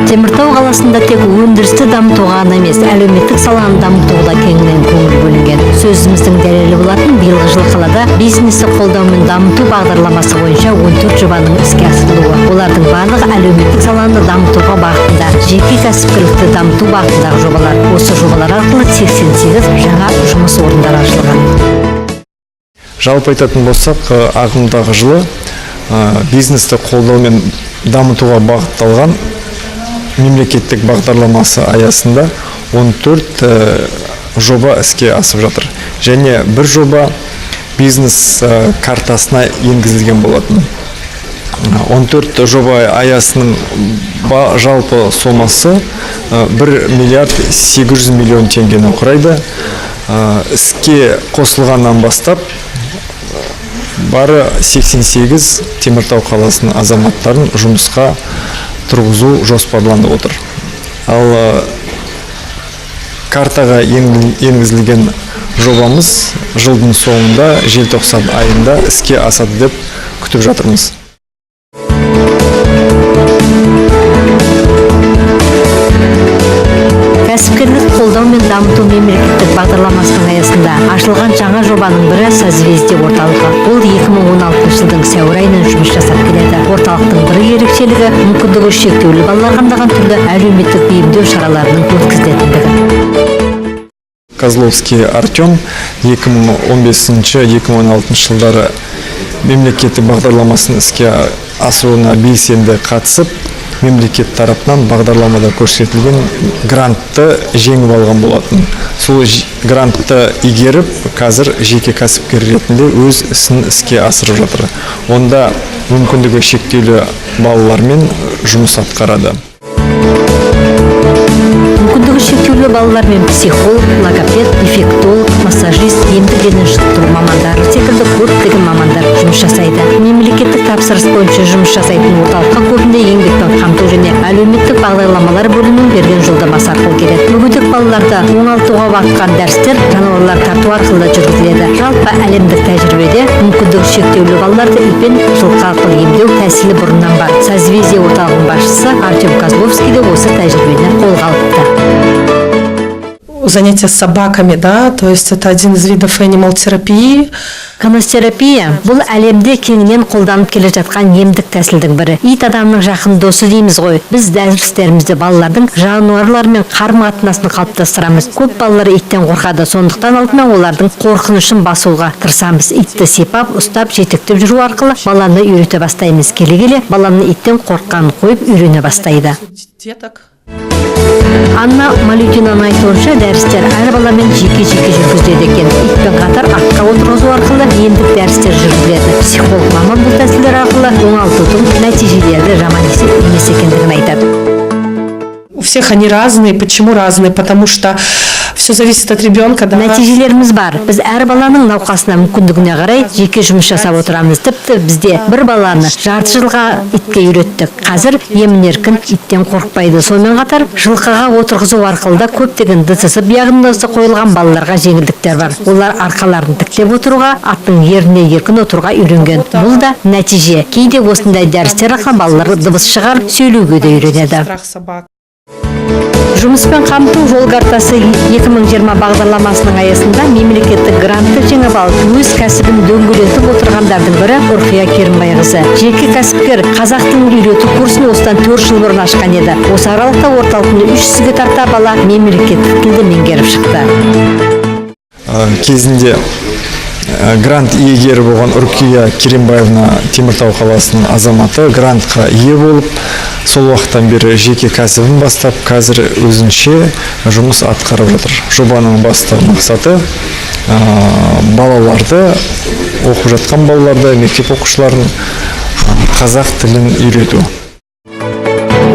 Теміртау қаласында тек өндірісті дамытуға ғана емес, әлеуметтік саланы дамытуға да кеңінен көңіл бөлінген. Сөзіміздің дәлелі болатын биылғы жылы қалада бизнесті қолдаумен дамыту бағдарламасы бойынша 14 жобаның іске асырылуы. Олардың барлығы әлеуметтік саланы дамытуға бағытында, жеке кәсіпкерлікті дамыту бағытындағы жобалар. Осы жобалар арқылы 88 жаңа жұмыс орындары ашылған. Жалпы айтатын болсақ, ағымдағы жылы бизнесті қолдаумен дамытуға бағытталған мемлекеттік бағдарламасы аясында 14 жоба іске асып жатыр. Және бір жоба бизнес картасына енгізілген болатын. 14 жоба аясының жалпы сомасы 1 миллиард 800 миллион теңгені құрайды. Іске қосылғаннан бастап бары 88 Теміртау қаласының азаматтарын жұмысқа тұрғызу жоспарланып отыр. Ал картаға енгізілген жобамыз жылдың соңында, желтоқсан айында іске асады деп күтіп жатырмыз. Кәсіпкерлік қолдау мен дамыту мемлекеттік бағдарламасының аясында ашылған жаңа жобаның бірі созвездие орталығы. Бұл 2016 жылдың сәуір айынан жұмыс жасап келеді. Орталықтың бір ерекшелігі мүмкіндігі шектеулі балаларға арналған түрлі әлеуметтік бейімдеу шараларының өткізілетіндігі. Козловский Артем 2015-2016 жылдары мемлекеттік бағдарламасын іске асыруына белсенді қатысып, мемлекет тарапынан бағдарламада көрсетілген грантты жеңіп алған болатын. Сол грантты игеріп, қазір жеке кәсіпкер ретінде өз ісін іске асырып жатыр. Онда мүмкіндігі шектеулі балалармен жұмыс атқарады. Мүмкіндігі шектеулі балалармен психолог, логопед, дефектолог, массажист, емдік дене шынықтыру мамандары секілді көптеген мамандар жұмыс жасайды. Мемлекеттік тапсырыс бойынша жұмыс жасайтын орталыққа көбінде еңбекпен қамту және әлеуметтік бағдарламалар бөлімінің берген жолдамасы арқылы келеді. Мүгедек балаларды оңалтуға бағытталған дәрістер жануарлар тарту арқылы жүргізіледі. Жалпы әлемдік тәжірибеде мүмкіндігі шектеулі балаларды иппен жылқы арқылы емдеу тәсілі бұрыннан бар. Созвездие орталығының басшысы Артем Козловский де осы тәжірибені қолға алыпты. Занятия с собаками, да, то есть это один из видов анимал-терапии. Каностерапия бұл әлемде кеңінен қолданып келе жатқан емдік тәсілдің бірі. Ит адамның жақын досы дейміз ғой. Біз дәрістерімізде балалардың жануарлармен қарым-қатынасын қалыптастырамыз. Көп балалар иттен қорқады, сондықтан алдымен олардың қорқынышын басуға тырысамыз. Итті сипап, ұстап, жетектеп жүру арқылы баланы үйрете бастаймыз. Келе-келе баланы иттен қорыққанын қойып үйрене бастайды. Анна Малютинаның айтуынша дәрістер әр баламен жеке-жеке жүргізіледі екен. Итпен қатар атқа отырғызу арқылы емдік дәрістер жүргізіледі. Психолог маман бұл тәсілдер арқылы оңалтудың нәтижелері жаман емес екендігін айтады. У всех они разные. Почему разные? Потому что все зависит от ребенка. Да? Нәтижелеріміз бар. Біз әр баланың науқасына мүмкіндігіне қарай жеке жұмыс жасап отырамыз. Тіпті бізде бір баланы жарты жылға итке үйреттік. Қазір емін-еркін иттен қорықпайды. Сонымен қатар жылқыға отырғызу арқылы да көптеген ДЦС диагнозы қойылған балаларға жеңілдіктер бар. Олар арқаларын тіктеп отыруға, аттың еріне еркін отыруға үйренген. Бұл да нәтиже. Кейде осындай дәрістер арқылы балалар дыбыс шығарып сөйлеуге де үйренеді. Жұмыспен қамту жол картасы 2020 бағдарламасының аясында мемлекеттік грантты жеңіп алып, өз кәсібін дөңгелетіп отырғандардың бірі Үрқия Керімбайқызы. Жеке кәсіпкер қазақ тілін үйрету курсын осыдан 4 жыл бұрын ашқан еді. Осы аралықта орталықтың 300-ге тарта бала мемлекеттік тілді меңгеріп шықты. Кезінде грант иегері болған Үрқия Керімбаевна Теміртау қаласының азаматы грантқа ие болып, сол уақыттан бері жеке кәсібін бастап, қазір өзінше жұмыс атқарып жатыр. Жобаның басты мақсаты балаларды, оқып жатқан балаларды, мектеп оқушыларын қазақ тілін үйрету.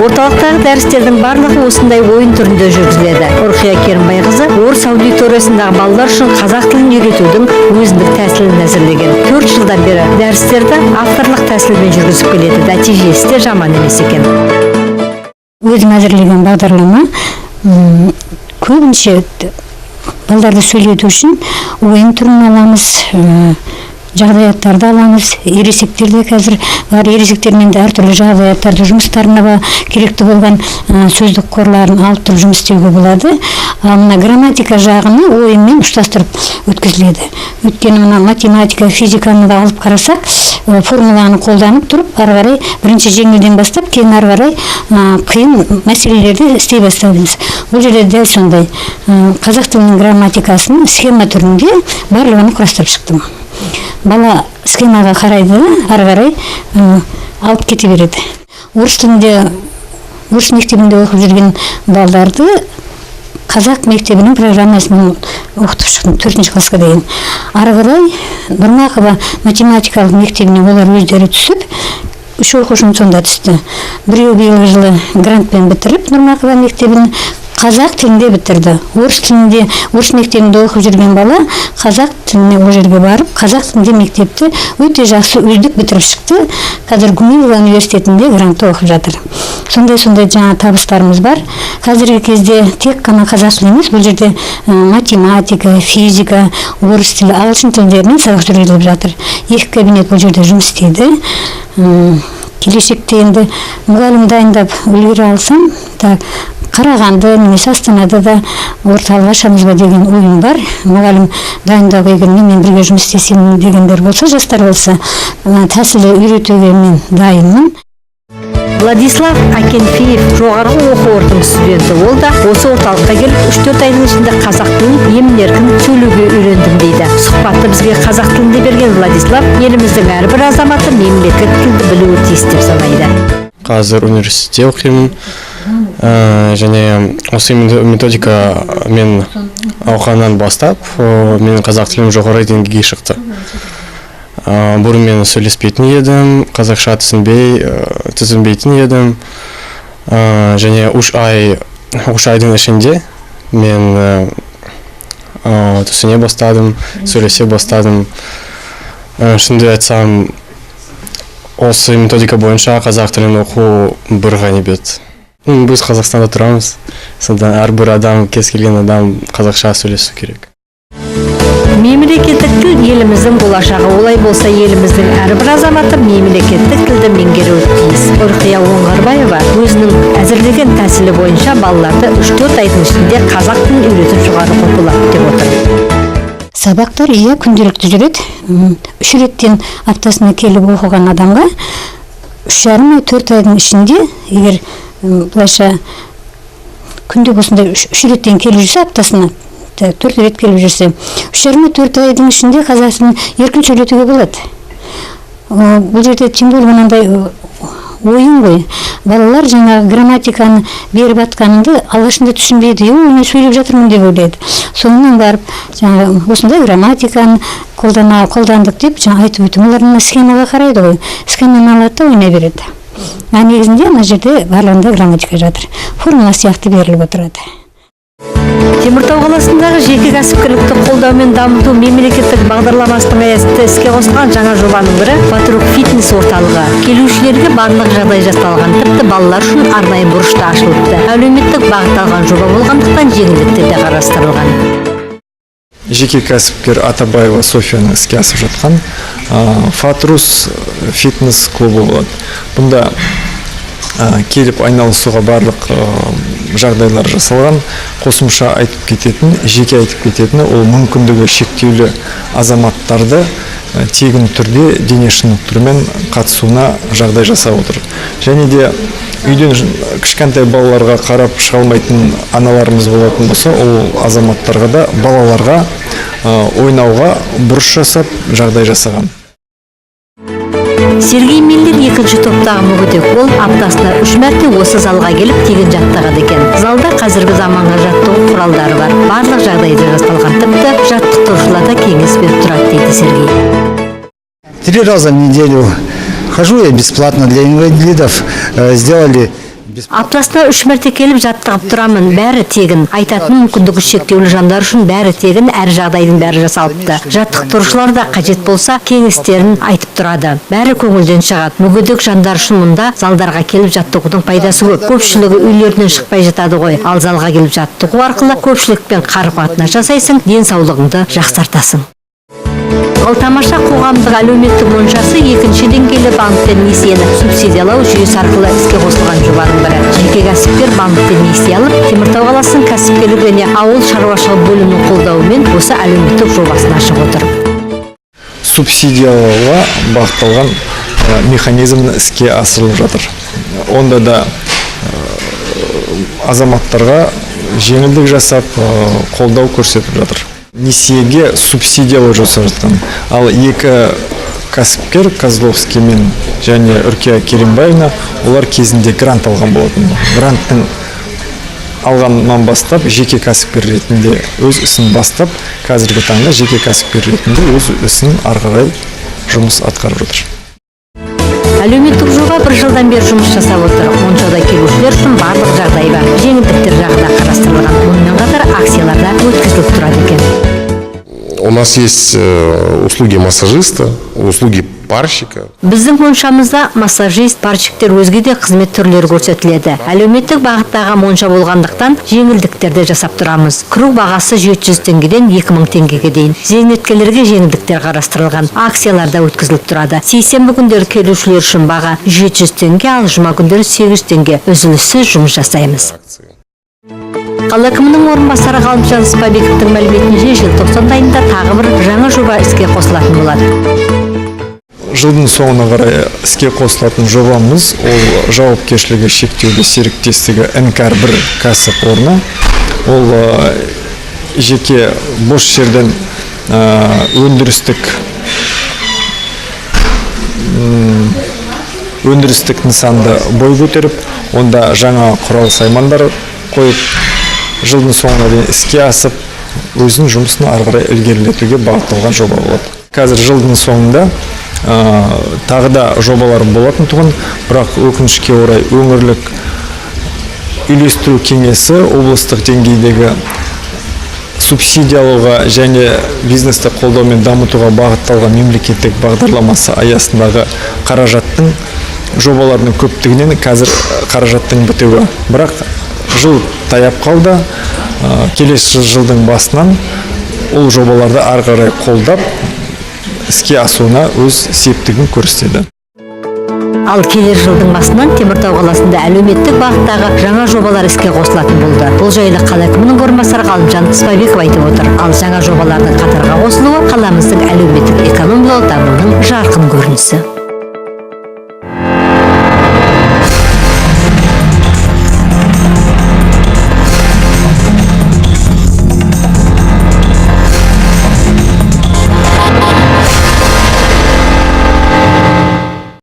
Орталықтағы дәрістердің барлығы осындай ойын түрінде жүргізіледі. Үрқия Керімбайқызы орыс аудиториясындағы балалар үшін қазақ тілін үйретудің өзіндік тәсілін әзірлеген. 4 жылдан бері дәрістерді авторлық тәсілмен жүргізіп келеді. Нәтижесі де жаман емес екен. Өзім әзірлеген бағдарлама көбінше балаларды сөйлету үшін ойын түрін аламыз, жағдаяттарды аламыз. Ересектер де қазір бар, ересектермен де әртүрлі жағдаяттарды жұмыстарына керекті болған сөздік қорларын алып тұрып жұмыс істеуге болады. Мына грамматика жағыны ойынмен ұштастырып өткізіледі. Өйткені мына математика, физиканы да алып қарасақ, формуланы қолданып тұрып, ары қарай бірінші жеңілден бастап, кейін ары қарай қиын мәселелерді істей бастаймыз. Бұл жерде дәл сондай қазақ тілінің грамматикасын схема түрінде барлығын құрастырып шықтым. Бала схемаға қарайды, ары қарай алып кете береді. Орыс тілінде, орыс мектебінде оқып жүрген балдарды қазақ мектебінің программасымен оқытып шықтым 4-ші классқа дейін. Ары қарай Нұрмақова математикалық мектебіне олар өздері түсіп, 3 оқушым сонда түсті. Біреу биылғы жылы грантпен бітіріп Нұрмақова мектебін қазақ тілінде бітірді. Орыс тілінде, орыс мектебінде оқып жүрген бала қазақ тіліне ол жерге барып, қазақ тілінде мектепті өте жақсы үздік бітіріп шықты. Қазір Гумилова университетінде грантта оқып жатыр. Сондай жаңа табыстарымыз бар. Қазіргі кезде тек қана қазақ тілі емес, бұл жерде математика, физика, орыс тілі, ағылшын тілдерінен сабақ жүргізіліп жатыр. 2 кабинет бұл жерде жұмыс істейді. Келешекте енді мұғалім дайындап үлгере алсам, Қарағанды, немесе Астанада да орталық ашамыз ба деген ойым бар. Мұғалім дайындауға егер менімен бірге жұмыс істесем дегендер болса, жастар болса, тәсілі үйретуге мен дайынмын. Владислав Акенфеев жоғарғы оқу орнының студенті. Ол да осы орталыққа келіп 3-4 айдың ішінде қазақ тілін емін-еркін сөйлеуге үйрендім дейді. Сұхбатты бізге қазақ тілінде берген Владислав еліміздің әрбір азаматы мемлекеттік тілді білуі тиіс деп санайды. Қазір университетте оқимын. Және осы методика мен оқығаннан бастап, мен қазақ тілім жоғары деңгейге шықты. Бұрын мен сөйлеспейтін едім, қазақша түсінбейтін едім. Және 3 айдың ішінде мен түсіне бастадым, сөйлесе бастадым. Шынды айтсам, осы методика бойынша қазақ тілін оқу бір ғанибет. Біз Қазақстанда тұрамыз, содан әрбір адам, кез келген адам қазақша сөйлесу керек. Мемлекеттік тіл еліміздің болашағы. Олай болса, еліміздің әрбір азаматы мемлекеттік тілді меңгеруі тиіс. Ұрқия Оңғарбаева өзінің әзірлеген тәсілі бойынша балаларды 3-4 айдың ішінде қазақ тілін үйретіп шығаруға болады деп отыр. Сабақтар күнделікті жүреді. 3 реттен аптасына келіп оқыған адамға 3,5-4 айдың ішінде, егер былайша күнде осындай 3 реттен келіп жүрсе, аптасына 4 рет келіп жүрсе, 3,5-4 айдың ішінде қазақ тілін еркін сөйлетуге болады. Бұл жерде тем более мынандай ойын ғой. Балалар жаңағы грамматиканы беріп атқанымды алғашында түсінбейді. Мен сөйлеп жатырмын деп ойлайды. Соңынан барып, жаңағы осындай грамматиканы қолдандық деп айтып өтім. Олар схемаға қарайды ғой. Схеманы алады да ойнай береді. Негізінде ана жерде барлығында грамматика жатыр. Формула сияқты беріліп отырады. Теміртау қаласындағы жеке кәсіпкерлікті қолдаумен дамыту мемлекеттік бағдарламасының аясында іске қосылған жаңа жобаның бірі Батырук фитнес орталығы. Келушілерге барлық жағдай жасалған, тіпті балалар үшін арнайы бұрыш та ашылыпты. Әлеуметтік бағытталған жоба болғандықтан жеңілдіктер де қарастырылған. Жеке кәсіпкер Атабаева Софияның іске асып жатқан Фатрус фитнес клубы болады. Бұнда келіп айналысуға барлық жағдайлар жасалған. Қосымша айтып кететін, жеке айтып кететін, ол мүмкіндігі шектеулі азаматтарды тегін түрде дене шынықтырумен қатысуына жағдай жасап отыр. Және де үйден кішкентай балаларға қарап шыға алмайтын аналарымыз болатын болса, ол азаматтарға да балаларға ойнауға бұрыш жасап жағдай жасаған. Сергей Миллер екінші топтағы мүгедек. Ол аптасына 3 мәрте осы залға келіп тегін жаттығады екен. Залда қазіргі заманғы жаттығу құралдары бар. Барлық жағдайда жасалған, тіпті жаттықтырушылар да кеңес беріп тұрады дейді Сергей. 3 раза в неделю хожу я бесплатно для инвалидов. Сделали Аптасына 3 мәрте келіп жаттығып тұрамын, бәрі тегін. Айтатын мүмкіндігі шектеулі жандар үшін бәрі тегін, әр жағдайдың бәрі жасалыпты. Жаттықтырушылар да қажет болса, кеңестерін айтып тұрады. Бәрі көңілден шығады. Мүгедек жандар үшін мұнда залдарға келіп жаттығудың пайдасы көп. Көпшілігі үйлерінен шықпай жатады ғой. Ал залға келіп жаттығу арқылы көпшілікпен қарым-қатынас жасайсың, денсаулығыңды жақсартасың. Ал тамаша қоғамдық әлеуметтік моншасы екінші деңгейлі банктен несиені субсидиялау жүйесі арқылы іске қосылған жобаның бірі. Жеке кәсіпкер банктен несие алып, Теміртау қаласының кәсіпкерлік және ауыл шаруашылығы бөлімінің қолдауымен осы әлеуметтік жобасын ашып отыр. Субсидиялауға бағытталған механизм іске асырылып жатыр. Онда да азаматтарға жеңілдік жасап, қолдау көрсетіп жатыр. Несиеге субсидиялау жасап жатқан. Ал екі кәсіпкер Козловский мен және Үркия Керимбаевна олар кезінде грант алған болатын. Гранттың алғаннан бастап жеке кәсіпкер ретінде өз ісін бастап, қазіргі таңда жеке кәсіпкер ретінде өз ісін ары қарай жұмыс атқарып жатыр. Әлеуметтік жоба 1 жылдан бері жұмыс жасап отыр. Моншада келушілер үшін барлық жағдай бар. Жеңілдіктер жағы да қарастырылған. Мұнымен қатар акцияларда өткізіліп тұрады екен. У нас есть услуги массажиста, услуги парщика. Біздің моншамызда массажист, парщиктер өзге де қызмет түрлері көрсетіледі. Әлеуметтік бағыттағы монша болғандықтан жеңілдіктерді жасап тұрамыз. Кіру бағасы 700 теңгеден 2000 теңгеге дейін. Зейнеткерлерге жеңілдіктер қарастырылған. Акцияларда өткізіліп тұрады. Сейсенбі күндері келушілер үшін баға 700 теңге, ал жұма күндері 800 теңге үзіліссіз жұмыс жасаймыз. Қала әкімінің орынбасары Ғалымжан Спабековтың мәліметінше желтоқсан айында тағы бір жаңа жоба іске қосылатын болады. Жылдың соңына қарай іске қосылатын жобамыз ол жауапкершілігі шектеулі серіктестігі НКР 1 кәсіпорны. Ол жеке бос жерден өндірістік нысанды бой көтеріп, онда жаңа құрал саймандар қойып, жылдың соңына дейін іске асып, өзінің жұмысын ары қарай ілгерілетуге бағытталған жоба болады. Қазір жылдың соңында тағы да жобалар болатын тұғын, бірақ өкінішке орай өңірлік үйлестіру кеңесі облыстық деңгейдегі субсидиялауға және бизнесті қолдаумен дамытуға бағытталған мемлекеттік бағдарламасы аясындағы қаражаттың жобаларының көптігінен қазір қаражаттың бітуі. Бірақ жыл таяп қалды. Келесі жылдың басынан ол жобаларды ары қарай қолдап іске асуына өз септігін көрсетеді. Ал келер жылдың басынан Теміртау қаласында әлеуметтік бағыттағы жаңа жобалар іске қосылатын болды. Бұл жайлы қала әкімінің орынбасары Ғалымжан Спабеков айтып отыр. Ал жаңа жобалардың қатарға қосылуы қаламыздың әлеуметтік экономикалық дамуының жарқын көрінісі.